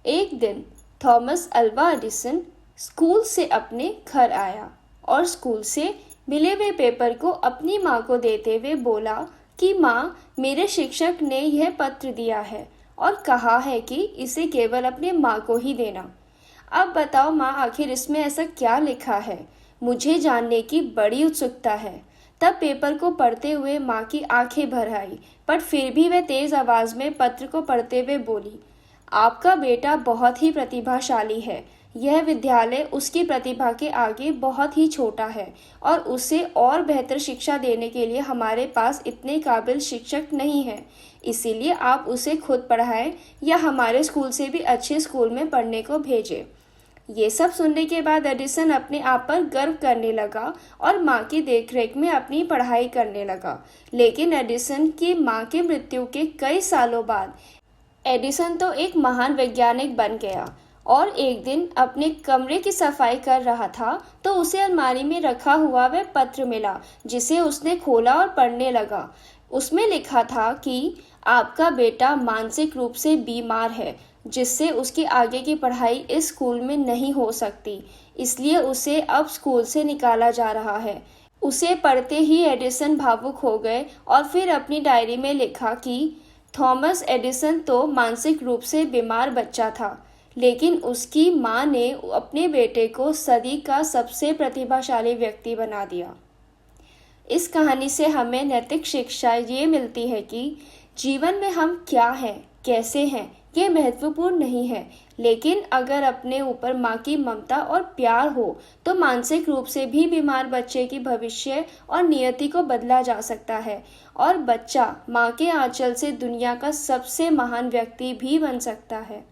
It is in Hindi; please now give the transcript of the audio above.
एक दिन थॉमस अल्वा एडिसन स्कूल से अपने घर आया और स्कूल से मिले हुए पेपर को अपनी माँ को देते हुए बोला कि माँ, मेरे शिक्षक ने यह पत्र दिया है और कहा है कि इसे केवल अपने माँ को ही देना। अब बताओ माँ, आखिर इसमें ऐसा क्या लिखा है? मुझे जानने की बड़ी उत्सुकता है। तब पेपर को पढ़ते हुए माँ की आंखें भर आई, पर फिर भी वह तेज आवाज में पत्र को पढ़ते हुए बोली, आपका बेटा बहुत ही प्रतिभाशाली है। यह विद्यालय उसकी प्रतिभा के आगे बहुत ही छोटा है और उसे और बेहतर शिक्षा देने के लिए हमारे पास इतने काबिल शिक्षक नहीं हैं। इसीलिए आप उसे खुद पढ़ाएं या हमारे स्कूल से भी अच्छे स्कूल में पढ़ने को भेजें। ये सब सुनने के बाद एडिसन अपने आप पर गर्व करने लगा और माँ की देखरेख में अपनी पढ़ाई करने लगा। लेकिन एडिसन की माँ की मृत्यु के कई सालों बाद एडिसन तो एक महान वैज्ञानिक बन गया और एक दिन अपने कमरे की सफाई कर रहा था तो उसे अलमारी में रखा हुआ वह पत्र मिला, जिसे उसने खोला और पढ़ने लगा। उसमें लिखा था कि आपका बेटा मानसिक रूप से बीमार है, जिससे उसकी आगे की पढ़ाई इस स्कूल में नहीं हो सकती, इसलिए उसे अब स्कूल से निकाला जा रहा है। उसे पढ़ते ही एडिसन भावुक हो गए और फिर अपनी डायरी में लिखा कि थॉमस एडिसन तो मानसिक रूप से बीमार बच्चा था, लेकिन उसकी माँ ने अपने बेटे को सदी का सबसे प्रतिभाशाली व्यक्ति बना दिया। इस कहानी से हमें नैतिक शिक्षा ये मिलती है कि जीवन में हम क्या हैं, कैसे हैं, ये महत्वपूर्ण नहीं है, लेकिन अगर अपने ऊपर माँ की ममता और प्यार हो तो मानसिक रूप से भी बीमार बच्चे की भविष्य और नियति को बदला जा सकता है और बच्चा माँ के आंचल से दुनिया का सबसे महान व्यक्ति भी बन सकता है।